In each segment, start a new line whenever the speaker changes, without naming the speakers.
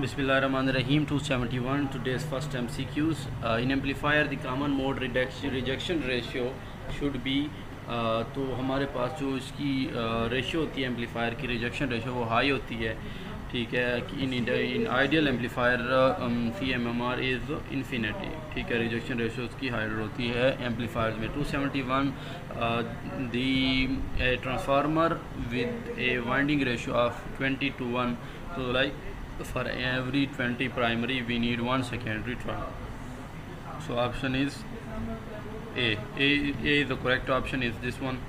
Bismillahirrahmanirrahim. 271 today's first MCQs. In amplifier the common mode rejection ratio should be तो हमारे पास जो इसकी रेशियो होती है एम्पलीफायर की रिजेक्शन रेशियो वो हाई होती है, ठीक है। कि in ideal amplifier CMMR is infinity, ठीक है। रिजेक्शन रेशियो उसकी हायर होती है एम्पलीफायर्स में। 271 the transformer with a winding ratio of 20:1, तो like for every 20 primary we need 1 secondary term. So option is A is the correct option is this one.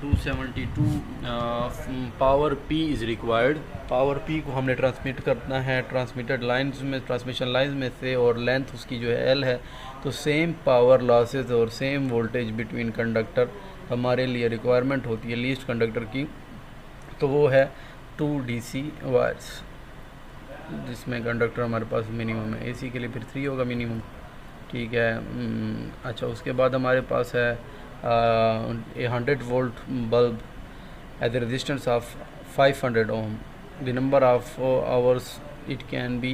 272 power P is required. Power P को हमने transmit करना है transmitted lines में, transmission lines में से, और length उसकी जो है L है। तो सेम पावर लॉसेस और सेम वोल्टेज बिटवीन कंडक्टर हमारे लिए रिक्वायरमेंट होती है लीस्ट कंडक्टर की, तो वो है 2 DC वायर्स, जिसमें कंडक्टर हमारे पास मिनिमम है। AC के लिए फिर 3 होगा मिनिमम, ठीक है। अच्छा, उसके बाद हमारे पास है 100 volt bulb at the resistance of 500 ohm, the number of hours it can be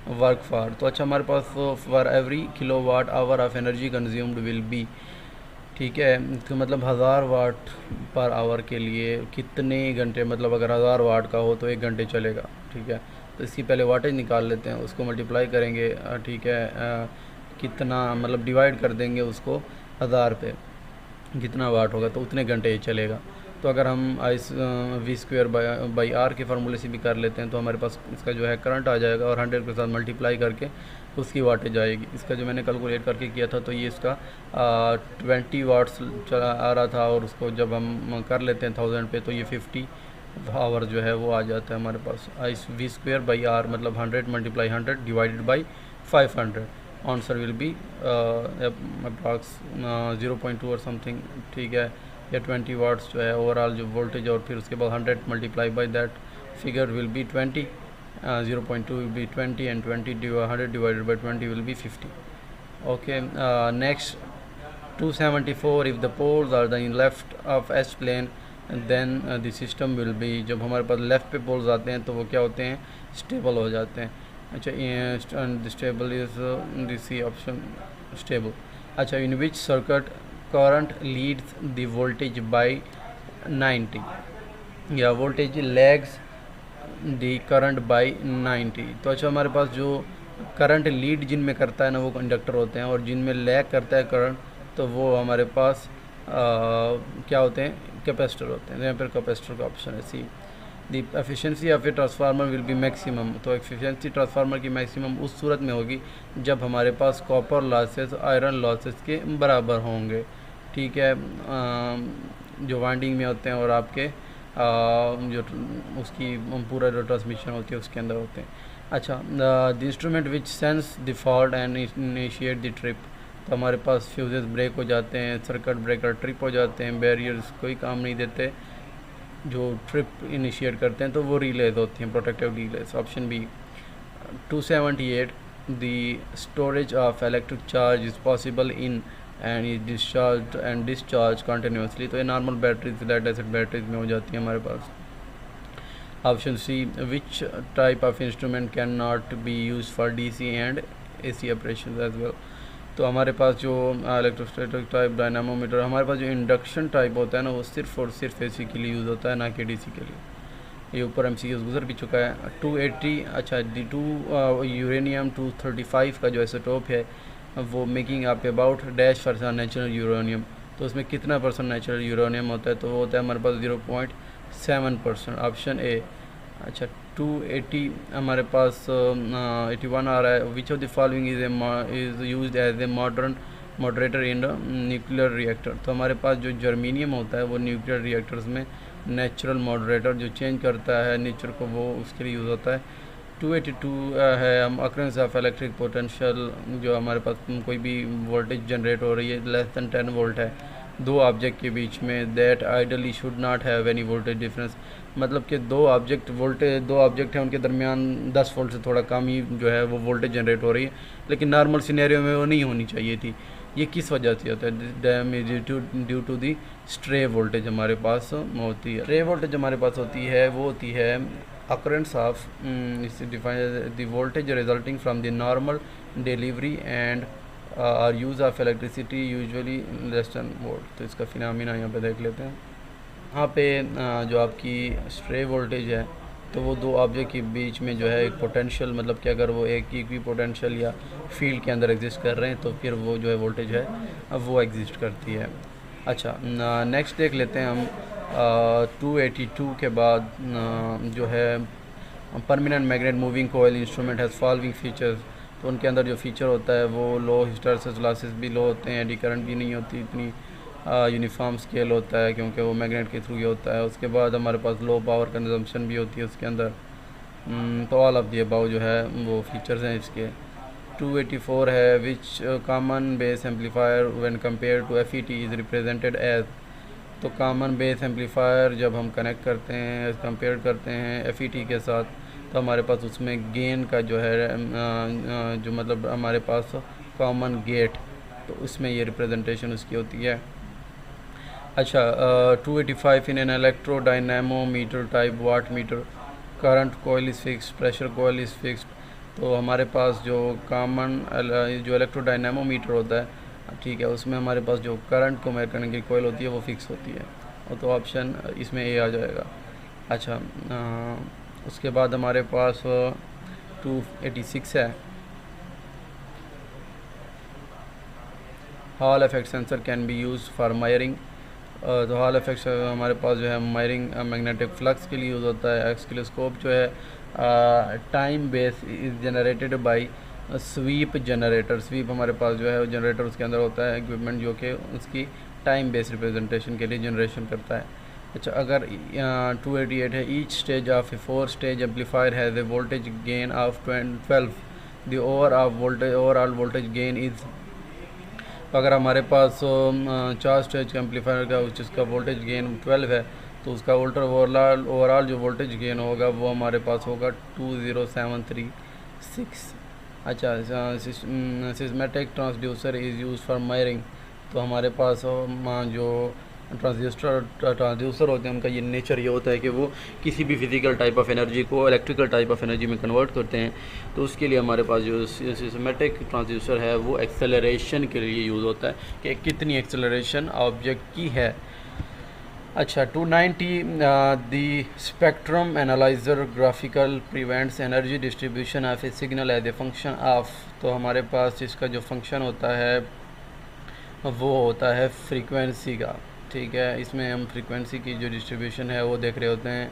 work for. तो अच्छा, हमारे पास for every kilowatt hour of energy consumed will be, ठीक है। तो मतलब 1000 वाट पर आवर के लिए कितने घंटे, मतलब अगर 1000 वाट का हो तो 1 घंटे चलेगा, ठीक है। तो इसकी पहले वाटेज निकाल लेते हैं, उसको मल्टीप्लाई करेंगे, ठीक है। कितना मतलब डिवाइड कर देंगे उसको 1000 पे, कितना वाट होगा तो उतने घंटे ही चलेगा। तो अगर हम V² बाई R के फार्मूले से भी कर लेते हैं तो हमारे पास इसका जो है करंट आ जाएगा, और 100 के साथ मल्टीप्लाई करके उसकी वाटेज आएगी। इसका जो मैंने कैलकुलेट करके किया था तो ये इसका 20 वाट्स चला आ रहा था, और उसको जब हम कर लेते हैं 1000 पे तो ये 50 आवर जो है वो आ जाता है हमारे पास। V² बाई R मतलब 100 multiply 100 divided by 500, answer will be approx 0.2 और समथिंग, ठीक है, या 20 वाट्स जो है ओवरऑल जो वोल्टेज, और फिर उसके बाद 100 multiply by that figure will be 20, 0.2 will be 20 and 100 divided by 20 will be 50। Okay, next 274 if the poles are the in left of H plane then the system will be, जब हमारे पास left पे poles आते हैं तो वो क्या होते हैं, स्टेबल हो जाते हैं। अच्छा, stable is DC option stable. अच्छा, in which circuit current leads the voltage by 90, या voltage lags the current by 90। तो अच्छा, हमारे पास जो करंट लीड जिनमें करता है ना वो कंडक्टर होते हैं, और जिनमें लैग करता है करंट तो वो हमारे पास क्या होते हैं, कैपेसिटर होते हैं। यहाँ पर कैपेसिटर का ऑप्शन है C। The efficiency of a transformer will be maximum, तो एफिशिएंसी ट्रांसफार्मर की मैक्सिमम उस सूरत में होगी जब हमारे पास कॉपर लॉसेस आयरन लॉसेस के बराबर होंगे, ठीक है, जो वाइंडिंग में होते हैं और आपके जो उसकी पूरा जो ट्रांसमिशन होती है उसके अंदर होते हैं। अच्छा, the instrument which sense the fault and initiate the trip, तो हमारे पास फ्यूजेस ब्रेक हो जाते हैं, सर्किट ब्रेकर ट्रिप हो जाते हैं, बैरियर्स कोई काम नहीं देते, जो ट्रिप इनिशिएट करते हैं तो वो रिलेज होती हैं, protective relays. Option B. 278 the storage of electric charge is possible in and is discharge and discharge continuously, तो ये normal batteries lead acid batteries में हो जाती है हमारे पास। Option C. Which type of instrument can not be use for DC and AC operation as well, तो हमारे पास जो इलेक्ट्रोस्टैटिक टाइप डायनामोमीटर, हमारे पास जो इंडक्शन टाइप होता है ना वो सिर्फ और सिर्फ AC के लिए यूज़ होता है, ना कि DC के लिए। ये ऊपर MCQs गुजर भी चुका है। 280, अच्छा, D2 यूरेनियम 235 का जो आइसोटोप है वो मेकिंग आप अबाउट -% नेचुरल यूरेनियम, तो उसमें कितना % नेचुरल यूरेनियम होता है, तो वो होता है हमारे पास 0.7%, ऑप्शन ए। अच्छा, 280 हमारे पास 81 आ रहा है। Which of the following is used as a moderator in nuclear reactor, तो हमारे पास जो जर्मीनियम होता है वो न्यूक्लियर रिएक्टर्स में नेचुरल मॉडरेटर जो चेंज करता है नेचर को, वो उसके लिए यूज़ होता है। 282 है हम अक्रेंस ऑफ इलेक्ट्रिक पोटेंशियल, जो हमारे पास कोई भी वोल्टेज जनरेट हो रही है लेस दैन 10 वोल्ट है दो ऑब्जेक्ट के बीच में, that ideally should not have any voltage difference, मतलब कि दो ऑब्जेक्ट हैं उनके दरमियान 10 वोल्ट से थोड़ा कम ही जो है वो वोल्टेज जनरेट हो रही है, लेकिन नॉर्मल सिनेरियो में वो नहीं होनी चाहिए थी। ये किस वजह से होता है? Damage due to the stray voltage हमारे पास होती है। स्ट्रे वोल्टेज हमारे पास होती है वो होती है occurrence of is defined as the voltage resulting from the normal delivery and or use of electricity usually less than volt। तो इसका फिनोमेना यहाँ पे देख लेते हैं। यहाँ पे जो आपकी स्ट्रे वोल्टेज है तो वो दो ऑब्जेक्ट के बीच में जो है एक पोटेंशियल, मतलब कि अगर वो एक ही पोटेंशियल या फील्ड के अंदर एग्जिस्ट कर रहे हैं तो फिर वो जो है वोल्टेज है अब वो एग्जिस्ट करती है। अच्छा, नेक्स्ट देख लेते हैं हम 282 के बाद जो है permanent magnet moving coil instrument has following features. तो उनके अंदर जो फीचर होता है वो लो हिस्टैरिसीस लॉसेस भी लो होते हैं, एडी करंट भी नहीं होती, इतनी यूनिफॉर्म स्केल होता है क्योंकि वो मैग्नेट के थ्रू ये होता है। उसके बाद हमारे पास लो पावर कंजम्पशन भी होती है उसके अंदर। तो ऑल ऑफ दी अबाउ जो है वो फीचर्स हैं इसके। 284 है which common base amplifier when compare to FET is represented as. तो कॉमन बेस एम्पलीफायर जब हम कनेक्ट करते हैं, कंपेयर करते हैं FET के साथ, तो हमारे पास उसमें गेन का जो है जो मतलब हमारे पास कॉमन गेट, तो उसमें ये रिप्रेजेंटेशन उसकी होती है। अच्छा, 285 in an electrodynamometer type wattmeter current coil is fixed, pressure coil is fixed. तो हमारे पास जो कॉमन जो इलेक्ट्रो डायनामोमीटर होता है, ठीक है, उसमें हमारे पास जो करंट को मेजर करने की कोयल होती है वो फिक्स होती है, और तो ऑप्शन इसमें ए आ जाएगा। अच्छा, उसके बाद हमारे पास 286 है hall effect sensor can be use for मायरिंग। तो हॉल इफेक्ट हमारे पास जो है मायरिंग मैग्नेटिक फ्लक्स के लिए यूज़ होता है। एक्सकिलोस्कोप जो है time base is generated by sweep generator. Sweep हमारे पास जो है जनरेटर उसके अंदर होता है इक्विपमेंट जो कि उसकी टाइम बेस रिप्रेजेंटेशन के लिए जनरेशन करता है। अच्छा, अगर 288 है each stage of A 4 stage amplifier has a voltage gain of 12, the overall voltage gain is. तो अगर हमारे पास 4 स्टेज का एम्पलीफायर का जिसका वोल्टेज गेन 12 है, तो उसका ओवरऑल जो वोल्टेज गेन होगा वो हमारे पास होगा 20736। अच्छा, सिस्मेटिक ट्रांसड्यूसर इज़ यूज फॉर मायरिंग। तो हमारे पास जो ट्रांसड्यूसर होते हैं उनका ये नेचर ये होता है कि वो किसी भी फिज़िकल टाइप ऑफ एनर्जी को इलेक्ट्रिकल टाइप ऑफ एनर्जी में कन्वर्ट करते हैं। तो उसके लिए हमारे पास जो सिस्मेटिक ट्रांसड्यूसर है वो एक्सेलरेशन के लिए यूज़ होता है कि कितनी एक्सेलरेशन ऑब्जेक्ट की है। अच्छा, 290 the spectrum analyser graphical prevents energy distribution of a signal as a function of. तो हमारे पास इसका जो फंक्शन होता है वो होता है फ्रीक्वेंसी का, ठीक है। इसमें हम फ्रीक्वेंसी की जो डिस्ट्रीब्यूशन है वो देख रहे होते हैं।